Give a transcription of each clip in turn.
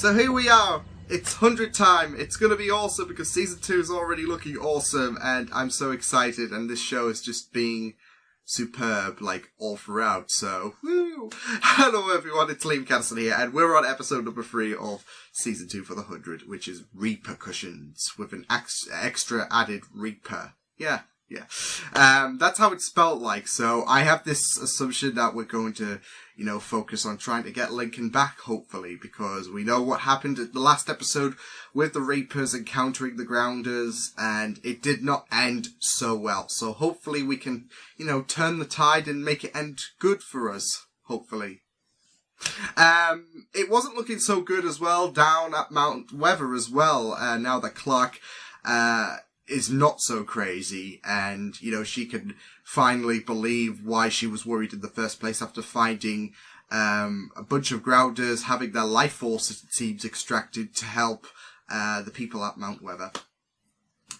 So here we are. It's 100 time. It's going to be awesome because season 2 is already looking awesome and I'm so excited, and this show is just being superb, like, all throughout, so, woo! Hello everyone, it's Liam Catterson here, and we're on episode number 3 of season 2 for the 100, which is Reapercussions, with an extra added Reaper. Yeah. That's how it's spelled like, so I have this assumption that we're going to, you know, focus on trying to get Lincoln back, hopefully, because we know what happened at the last episode with the Reapers encountering the Grounders, and it did not end so well. So hopefully we can, you know, turn the tide and make it end good for us, hopefully. It wasn't looking so good as well down at Mount Weather as well, now that Clarke, is not so crazy, and, you know, she can finally believe why she was worried in the first place after finding a bunch of Grounders having their life force, it seems, extracted to help the people at Mount Weather.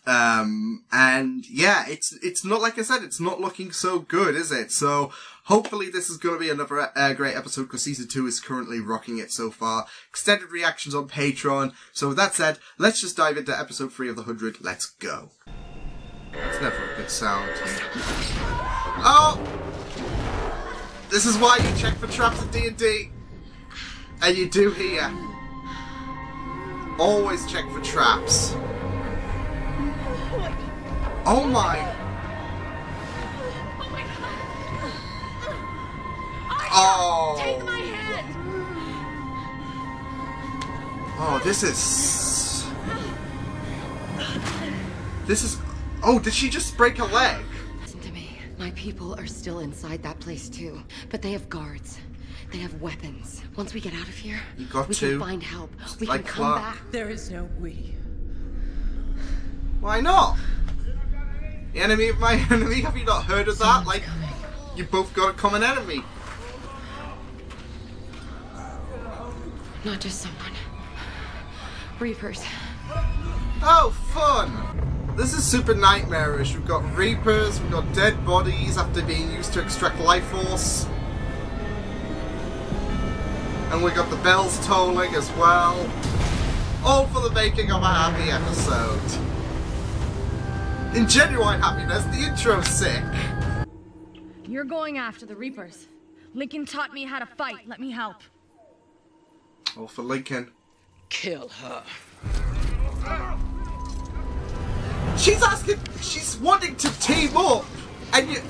And yeah, it's not, like I said, it's not looking so good, is it? So hopefully this is going to be another great episode, because season 2 is currently rocking it so far. Extended reactions on Patreon. So with that said, let's just dive into episode 3 of the 100. Let's go. That's never a good sound. Oh! This is why you check for traps in D&D. And you do here. Always check for traps. Oh my! Oh my God! Oh! Take my hand! Oh, this is. Oh, did she just break a leg? Listen to me. My people are still inside that place too, but they have guards. They have weapons. Once we get out of here, we can find help. We like can come Clarke. back. There is no we. Why not? The enemy of my enemy? Have you not heard of that? Like, you both got a common enemy. Not just someone. Reapers. Oh, fun! This is super nightmarish. We've got Reapers, we've got dead bodies after being used to extract life force. And we got the bells tolling as well. All for the making of a happy episode. In genuine happiness, the intro's sick. You're going after the Reapers. Lincoln taught me how to fight. Let me help. All for Lincoln. Kill her. She's wanting to team up, and you...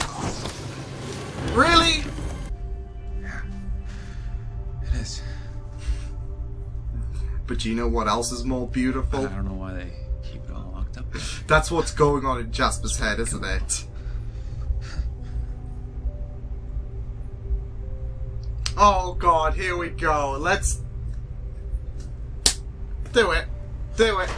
Really? Yeah, it is. But do you know what else is more beautiful? I don't know why they keep it all locked up. That's what's going on in Jasper's head, isn't it? Oh God, here we go. Let's do it. Do it.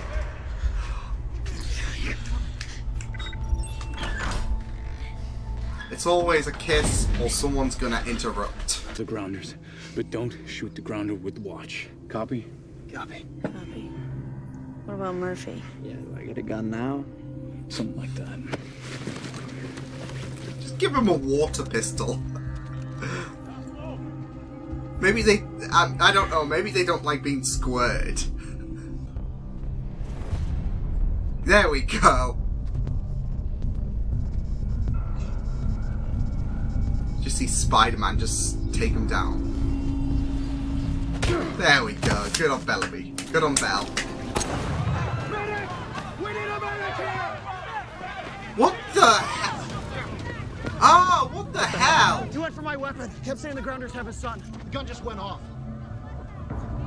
It's always a kiss or someone's gonna interrupt. The Grounders, but don't shoot the Grounder with the watch. Copy? Copy. Copy. What about Murphy? Yeah, do I get a gun now? Something like that. Just give him a water pistol. Maybe they... I don't know, maybe they don't like being squirted. There we go. Just see Spider-Man just take him down. There we go. Good on Bellamy. Good on Bell. What the hell? Oh, what the hell? He went for my weapon. Kept saying the Grounders have his son. The gun just went off.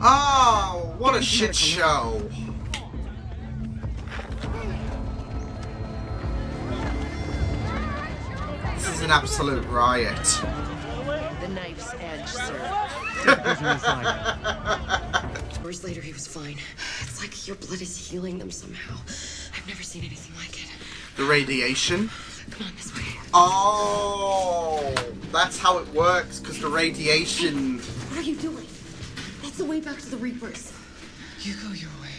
Oh, what a shit show. This is an absolute riot. The knife's edge, sir. Hours later, he was fine. It's like your blood is healing them somehow. I've never seen anything like it. The radiation. Come on, this way. Oh, that's how it works, because the radiation... What are you doing? That's the way back to the Reapers. You go your way.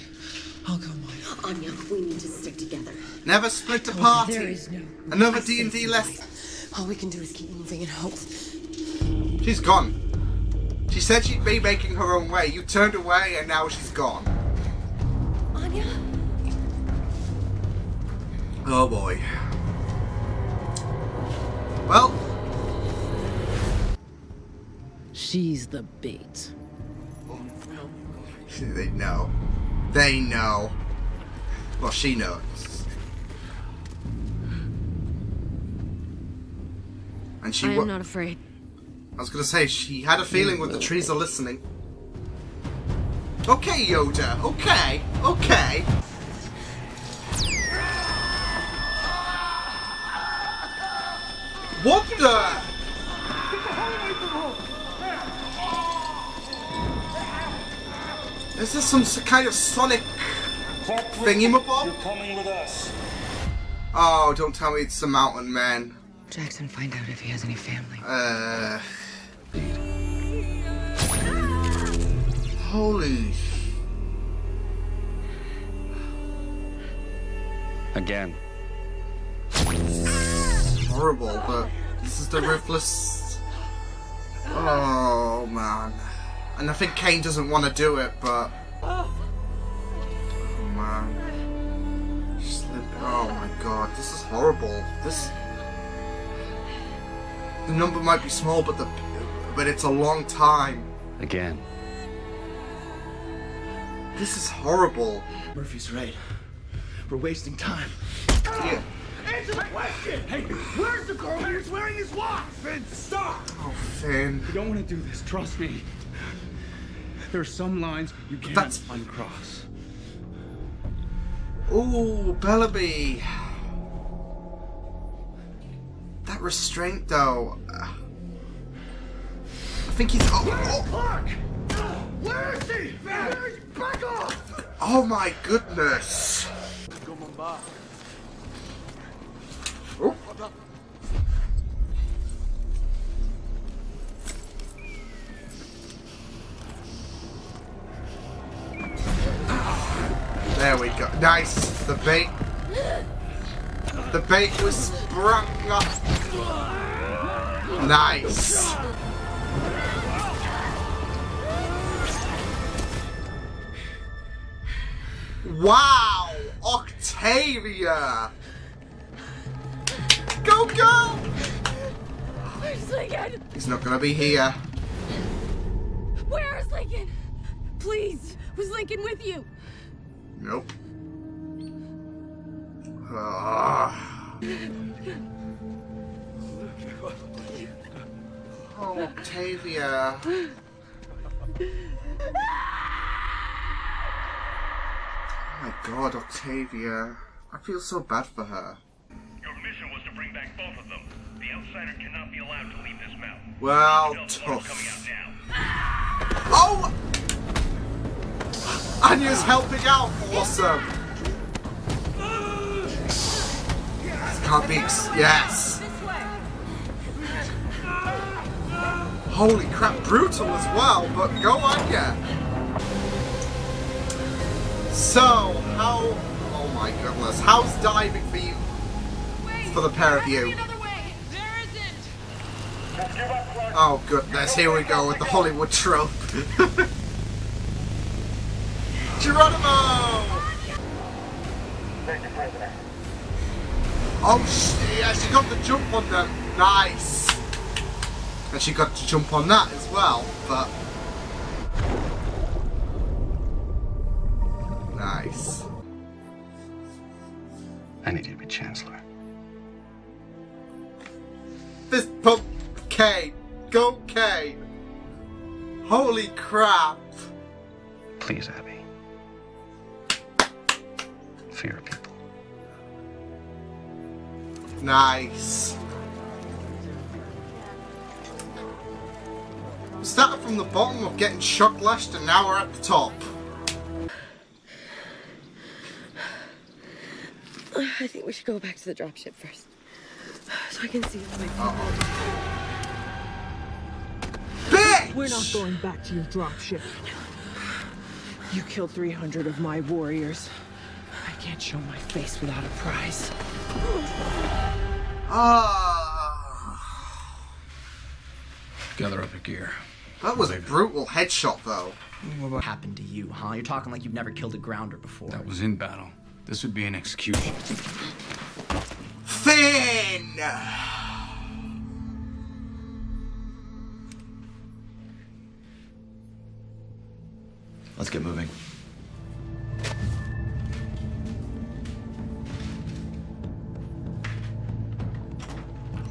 I'll go mine. Anya, we need to stick together. Never split the party. There is no... Another D&D lesson. All we can do is keep moving and hope. She's gone. She said she'd be making her own way. You turned away and now she's gone. Anya? Oh boy. Well. She's the bait. They know. They know. Well, she knows. And she I'm not afraid. I was gonna say, she had a feeling with the trees are listening. Okay, Yoda. Okay. Okay. What the? Is this some kind of Sonic thingy-mabob? You're coming with us. Oh, don't tell me it's the Mountain Man. Jackson, find out if he has any family. Holy. Again. Horrible, but this is the ruthless. Oh man. And I think Kane doesn't want to do it, but oh man. Oh my god, this is horrible. The number might be small, but it's a long time. Again. This is horrible. Murphy's right. We're wasting time. Yeah. Answer the question! Hey, where's the girl who's wearing his watch? Finn, stop! Oh, Finn. You don't want to do this, trust me. There are some lines you can't uncross. Ooh, Bellaby. That restraint, though. I think he's. Clarke! Where is he? Back off! Oh my goodness. Oh. There we go. Nice. The bait. The bait was sprung up. Nice. Wow! Octavia! Go, go! Where's Lincoln? He's not gonna be here. Where is Lincoln? Please, was Lincoln with you? Nope. Oh, Octavia. Oh my god, Octavia. I feel so bad for her. Your mission was to bring back both of them. The outsider cannot be allowed to leave this mountain. Well, tough. Oh! Anya's helping out. Awesome. This can't be. Yes. Holy crap, brutal as well. But go Anya. So, how? Oh my goodness, how's diving for you? For the pair of you? Oh goodness, here we go with the Hollywood trope. Geronimo! Oh, yeah, she got the jump on them. Nice. And she got to jump on that as well, but... Nice. I need you to be Chancellor. Fist pump Kane. Go Kane. Holy crap. Please, Abby. For your people. Nice. We started from the bottom of getting shock lashed and now we're at the top. I think we should go back to the dropship first. So I can see if my Bitch! We're not going back to your dropship. You killed 300 of my warriors. I can't show my face without a prize. Gather up your gear. That was a brutal headshot, though. What happened to you, huh? You're talking like you've never killed a grounder before. That was in battle. This would be an execution. Finn! Let's get moving.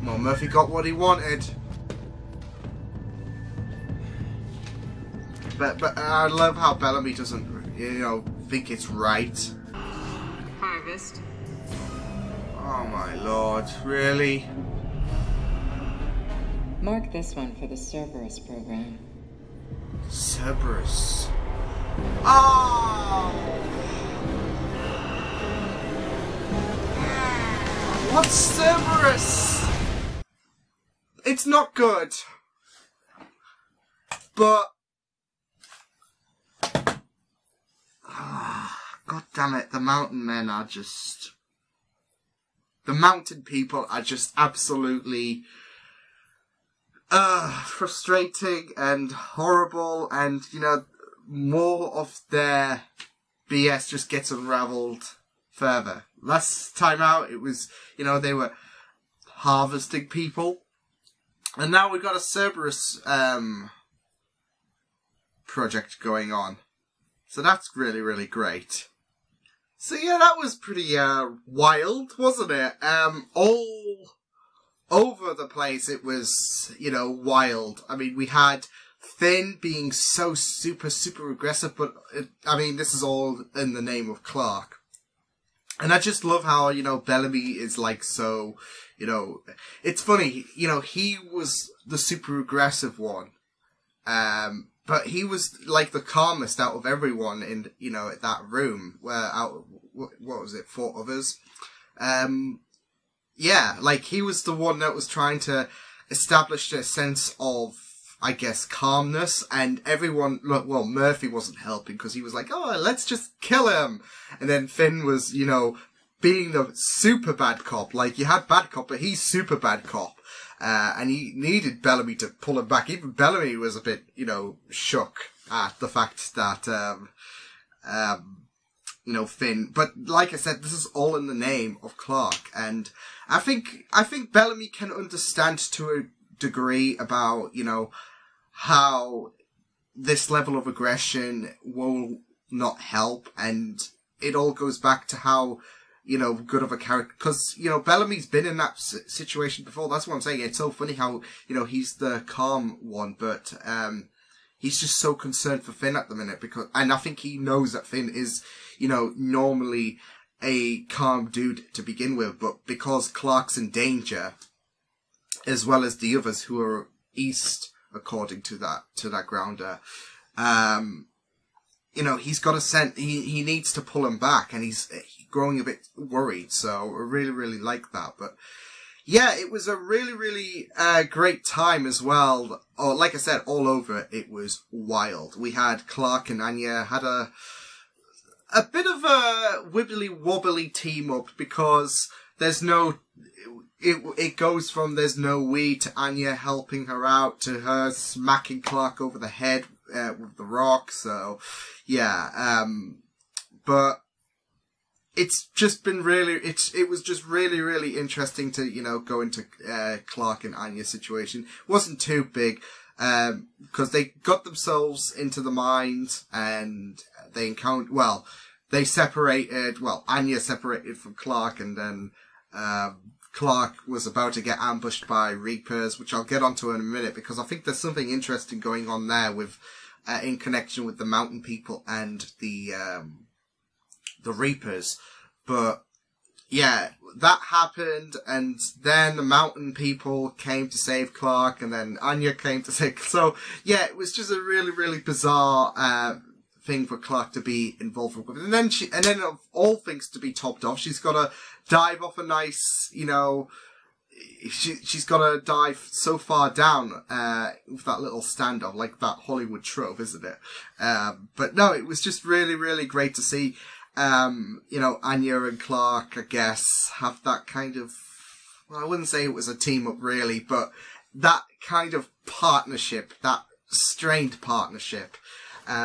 Well, Murphy got what he wanted. But I love how Bellamy doesn't, you know, think it's right. Harvest. Oh my lord, really? Mark this one for the Cerberus program. Cerberus. Oh! What's Cerberus? It's not good. But... God damn it, the mountain men are just... The mountain people are just absolutely... frustrating and horrible, and, you know, more of their BS just gets unravelled further. Last time out, it was, you know, they were harvesting people. And now we've got a Cerberus project going on. So that's really, really great. So yeah, that was pretty wild, wasn't it? All over the place it was, you know, wild. I mean, we had Finn being so super, super aggressive, but I mean, this is all in the name of Clarke. And I just love how, you know, Bellamy is like so, you know, it's funny, you know, he was the super aggressive one. But he was like the calmest out of everyone in, you know, that room where what was it, 4 others? Yeah, like he was the one that was trying to establish a sense of, I guess, calmness, and everyone, well, Murphy wasn't helping because he was like, oh, let's just kill him. And then Finn was, you know, being the super bad cop. Like, you had bad cop, but he's super bad cop. And he needed Bellamy to pull him back. Even Bellamy was a bit, you know, shook at the fact that, you know, Finn. But like I said, this is all in the name of Clarke. And I think Bellamy can understand to a degree about, you know, how this level of aggression will not help. And it all goes back to how, you know, good of a character, because, you know, Bellamy's been in that situation before. That's what I'm saying. It's so funny how, you know, he's the calm one, but he's just so concerned for Finn at the minute, because, and I think he knows that Finn is, you know, normally a calm dude to begin with, but because Clarke's in danger, as well as the others who are east, according to that grounder, you know, he's got a sense, he needs to pull him back, and he's growing a bit worried, so I really, really like that. But yeah, it was a really, really great time as well. Oh, like I said, all over it was wild. We had Clarke and Anya had a bit of a wibbly-wobbly team up, because there's no, it goes from there's no we to Anya helping her out to her smacking Clarke over the head with the rock. So yeah, but it's just been really, it was just really, really interesting to, you know, go into Clarke and Anya's situation. It wasn't too big, because they got themselves into the mines, and they encountered, well, they separated, well, Anya separated from Clarke, and then Clarke was about to get ambushed by Reapers, which I'll get onto in a minute, because I think there's something interesting going on there with, in connection with the mountain people and the Reapers. But yeah, that happened, and then the mountain people came to save Clarke, and then Anya came to save. So yeah, it was just a really, really bizarre thing for Clarke to be involved with. And then of all things to be topped off, she's got to dive off a nice, you know, she's got to dive so far down with that little standoff, like that Hollywood trope, isn't it? But no, it was just really, really great to see, you know, Anya and Clarke, I guess, have that kind of, well, I wouldn't say it was a team up really, but that kind of partnership, that strained partnership.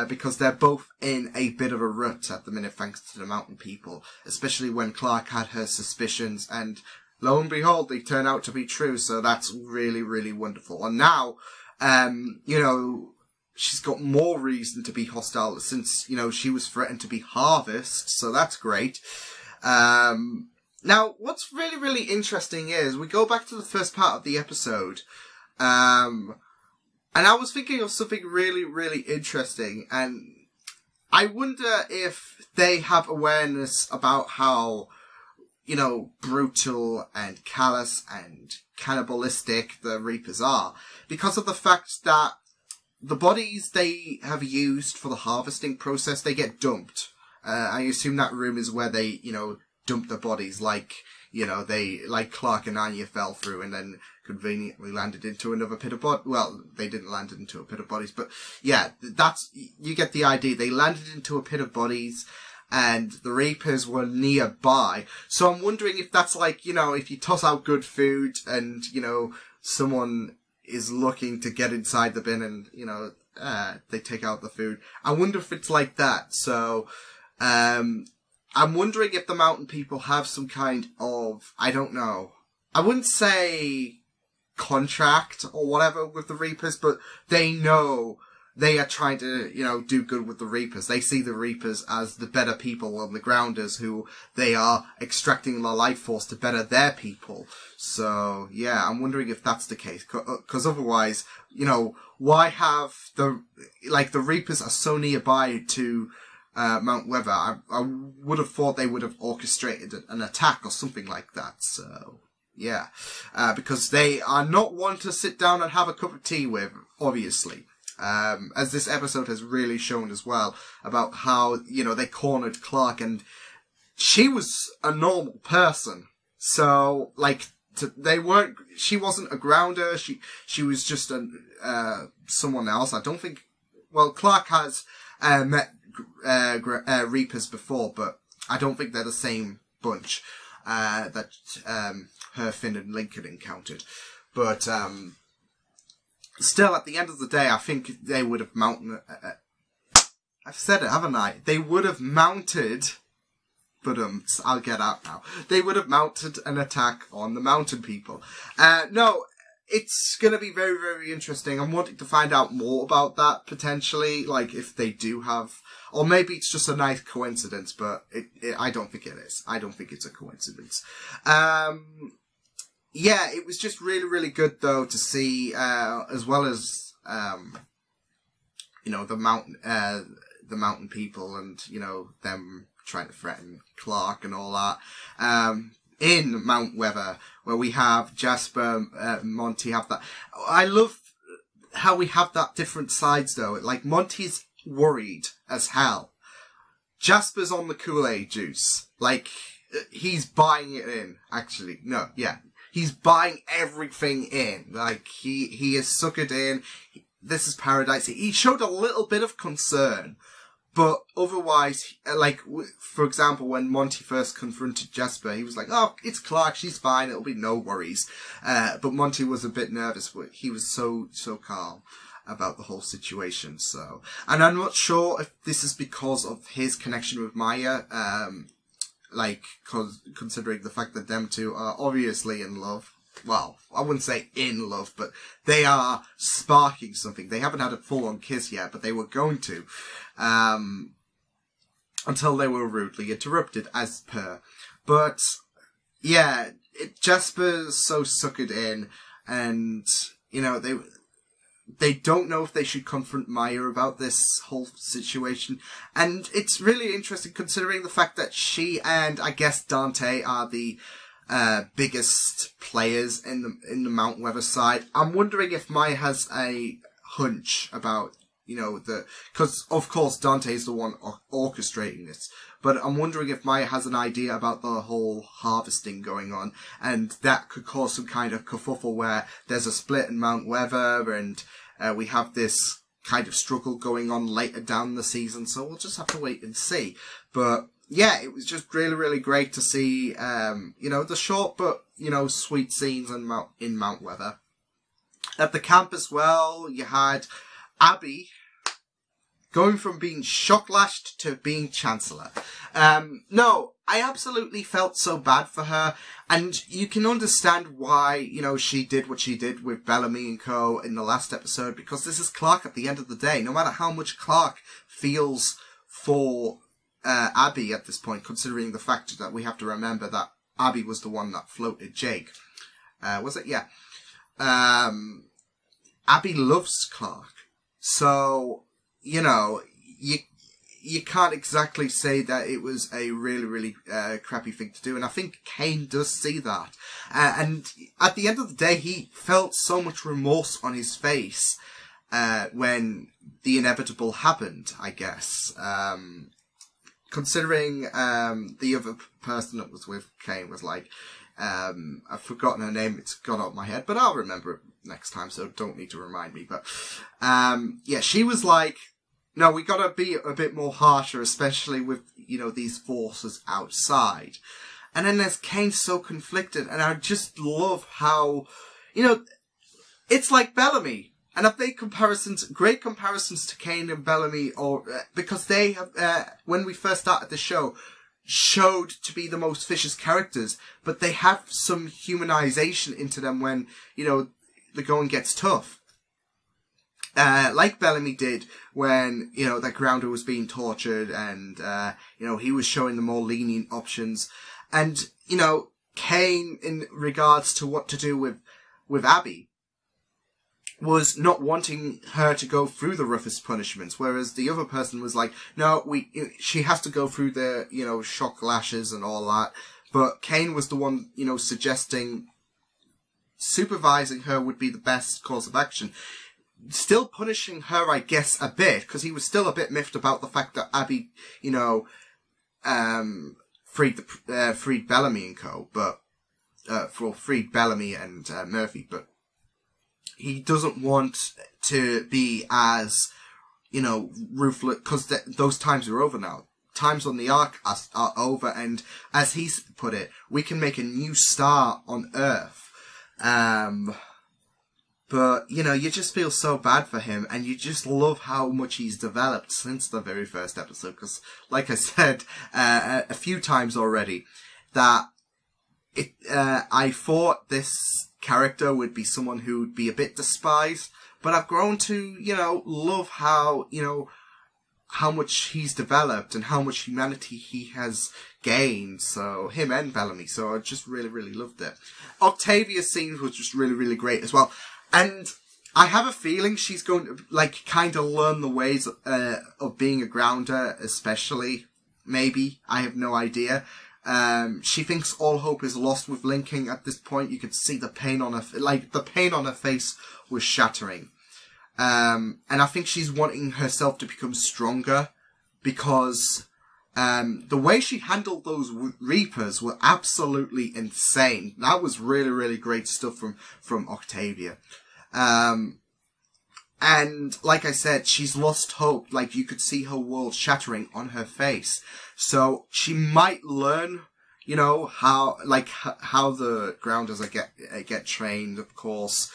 Because they're both in a bit of a rut at the minute, thanks to the Mountain People. Especially when Clarke had her suspicions, and lo and behold, they turn out to be true. So that's really, really wonderful. And now, you know, she's got more reason to be hostile since, you know, she was threatened to be Harvest. So that's great. Now, what's really, really interesting is we go back to the first part of the episode. And I was thinking of something really, really interesting, and I wonder if they have awareness about how, you know, brutal and callous and cannibalistic the Reapers are, because of the fact that the bodies they have used for the harvesting process, they get dumped. I assume that room is where they, you know, dump the bodies, like, you know, like Clarke and Anya fell through and then conveniently landed into another pit of bodies. Well, they didn't land into a pit of bodies, but yeah, you get the idea. They landed into a pit of bodies and the Reapers were nearby. So I'm wondering if that's like, you know, if you toss out good food and, you know, someone is looking to get inside the bin and, you know, they take out the food. I wonder if it's like that. So, I'm wondering if the Mountain People have some kind of, I don't know, I wouldn't say contract or whatever with the Reapers, but they know they are trying to, you know, do good with the Reapers. They see the Reapers as the better people and the Grounders who they are extracting the life force to better their people. So, yeah, I'm wondering if that's the case. Because otherwise, you know, why have the Reapers are so nearby to Mount Weather. I would have thought they would have orchestrated an attack or something like that. So, yeah. Because they are not one to sit down and have a cup of tea with, obviously. As this episode has really shown as well, about how, you know, they cornered Clarke and she was a normal person. So, like, she wasn't a Grounder, she was just someone else. I don't think, well, Clarke has met Reapers before, but I don't think they're the same bunch that her, Finn and Lincoln encountered. But still, at the end of the day, I think they would have mounted... I've said it, haven't I? They would have mounted... But I'll get out now. They would have mounted an attack on the Mountain People. No, it's going to be very, very interesting. I'm wanting to find out more about that, potentially. Like, if they do have... Or maybe it's just a nice coincidence, but I don't think it is. I don't think it's a coincidence. Yeah, it was just really, really good, though, to see, as well as, you know, the Mountain People and, you know, them trying to threaten Clarke and all that. In Mount Weather, where we have Jasper, Monty have that. I love how we have that different sides, though. Like, Monty's worried as hell. Jasper's on the Kool-Aid juice. Like, he's buying it in, actually. No, yeah. He's buying everything in. Like, he is suckered in. This is paradise. He showed a little bit of concern. But otherwise, like, for example, when Monty first confronted Jasper, he was like, oh, it's Clarke, she's fine, it'll be no worries. But Monty was a bit nervous, but he was so calm about the whole situation, so. And I'm not sure if this is because of his connection with Maya, like, considering the fact that them two are obviously in love. Well, I wouldn't say in love, but they are sparking something. They haven't had a full-on kiss yet, but they were going to. Until they were rudely interrupted, as per. But, yeah, Jasper's so suckered in, and, you know, they don't know if they should confront Maya about this whole situation. And it's really interesting considering the fact that she and, I guess, Dante are the biggest players in the Mount Weather side. I'm wondering if Maya has a hunch about, you know, because of course Dante is the one orchestrating this, but I'm wondering if Maya has an idea about the whole harvesting going on, and that could cause some kind of kerfuffle where there's a split in Mount Weather, and we have this kind of struggle going on later down the season, so we'll just have to wait and see. But yeah, it was just really, really great to see, you know, the short but, you know, sweet scenes in Mount Weather. At the camp as well, you had Abby going from being shock-lashed to being Chancellor. No, I absolutely felt so bad for her, and you can understand why, you know, she did what she did with Bellamy and co. in the last episode, because this is Clarke at the end of the day. No matter how much Clarke feels for Abby at this point, considering the fact that we have to remember that Abby was the one that floated Jake. Was it? Yeah. Abby loves Clarke. So, you know, you can't exactly say that it was a really, really crappy thing to do. And I think Kane does see that. And at the end of the day, he felt so much remorse on his face when the inevitable happened, I guess. Considering the other person that was with Kane was like, I've forgotten her name, it's gone out of my head, but I'll remember it next time, so don't need to remind me. But yeah, she was like, no, we gotta be a bit more harsher, especially with, you know, these forces outside. And then there's Kane so conflicted, and I just love how, you know, it's like Bellamy. And I've made comparisons, great comparisons to Kane and Bellamy, or because they have, when we first started the show, showed to be the most vicious characters, but they have some humanization into them when, you know, the going gets tough. Like Bellamy did when, you know, that Grounder was being tortured and, you know, he was showing the more lenient options. And, you know, Kane, in regards to what to do with Abby, was not wanting her to go through the roughest punishments, whereas the other person was like, no, she has to go through the, you know, shock lashes and all that. But Kane was the one, you know, suggesting supervising her would be the best course of action. Still punishing her, I guess, a bit, because he was still a bit miffed about the fact that Abby, you know, freed Bellamy and co. But freed Bellamy and Murphy, but he doesn't want to be as, you know, ruthless, because those times are over now. Times on the Ark are over, and as he's put it, we can make a new star on Earth. But, you know, you just feel so bad for him, and you just love how much he's developed since the very first episode, because, like I said a few times already, that I thought this character would be someone who would be a bit despised, but I've grown to, you know, love how, you know, how much he's developed and how much humanity he has gained. So, him and Bellamy. So, I just really, really loved it. Octavia's scene was just really, really great as well. And I have a feeling she's going to, like, kind of learn the ways of being a grounder, especially. Maybe. I have no idea. She thinks all hope is lost with linking at this point. You could see the pain on her, the pain on her face was shattering. And I think she's wanting herself to become stronger because, the way she handled those Reapers were absolutely insane. That was really, really great stuff from Octavia. And like I said, she's lost hope. Like, you could see her world shattering on her face. So she might learn, you know, how the grounders get trained, of course.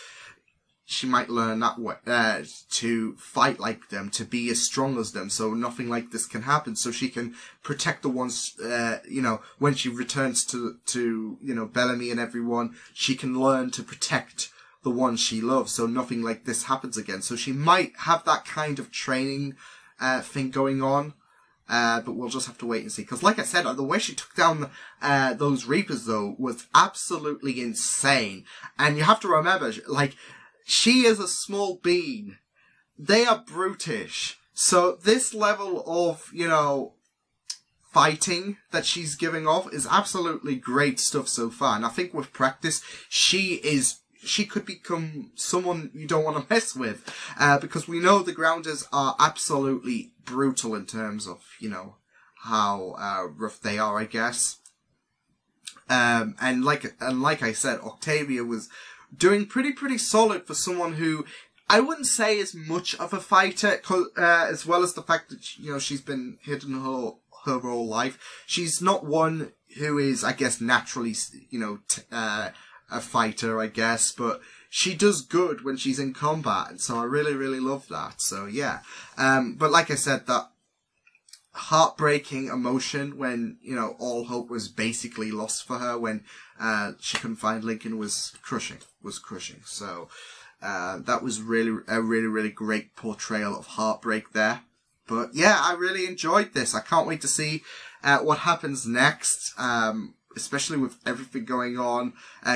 She might learn that way, to fight like them, to be as strong as them, so nothing like this can happen. So she can protect the ones, you know, when she returns to, you know, Bellamy and everyone, she can learn to protect the ones she loves, so nothing like this happens again. So she might have that kind of training, thing going on. But we'll just have to wait and see. Because like I said, the way she took down those Reapers, though, was absolutely insane. And you have to remember, like, she is a small being. They are brutish. So this level of, you know, fighting that she's giving off is absolutely great stuff so far. And I think with practice, she could become someone you don't want to mess with. Because we know the Grounders are absolutely brutal in terms of, you know, how rough they are, I guess. And like I said, Octavia was doing pretty solid for someone who I wouldn't say is much of a fighter, as well as the fact that, you know, she's been hidden her whole life. She's not one who is, I guess, naturally, you know, a fighter, I guess, but she does good when she's in combat, and so I really, really love that. So yeah, but like I said, that heartbreaking emotion when, you know, all hope was basically lost for her, when she couldn't find Lincoln, was crushing. So that was really a really great portrayal of heartbreak there. But yeah, I really enjoyed this. I can't wait to see what happens next, especially with everything going on.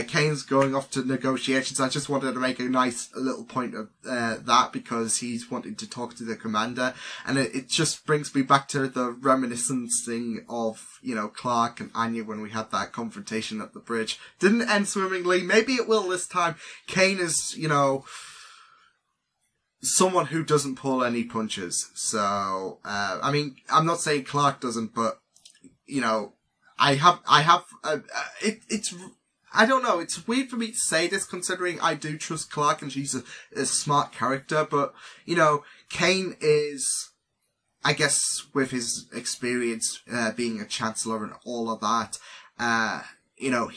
Kane's going off to negotiations. I just wanted to make a nice little point of that, because he's wanting to talk to the commander, and it just brings me back to the reminiscing of, you know, Clarke and Anya when we had that confrontation at the bridge. Didn't end swimmingly. Maybe it will this time. Kane is, you know, someone who doesn't pull any punches. So, I mean, I'm not saying Clarke doesn't, but, you know, I don't know, it's weird for me to say this considering I do trust Clarke and she's a smart character, but, you know, Kane is, I guess, with his experience, being a Chancellor and all of that, you know,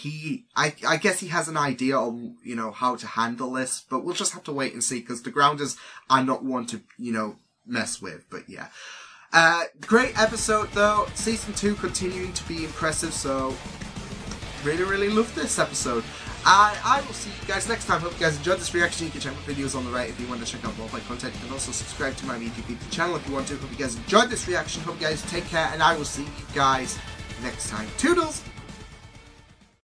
I guess he has an idea on, you know, how to handle this, but we'll just have to wait and see, because the Grounders are not one to, you know, mess with, but yeah. Great episode though. Season 2 continuing to be impressive, so really love this episode. I will see you guys next time. Hope you guys enjoyed this reaction. You can check my videos on the right if you want to check out more of my content. You can also subscribe to my YouTube channel if you want to. Hope you guys enjoyed this reaction. Hope you guys take care, and I will see you guys next time. Toodles!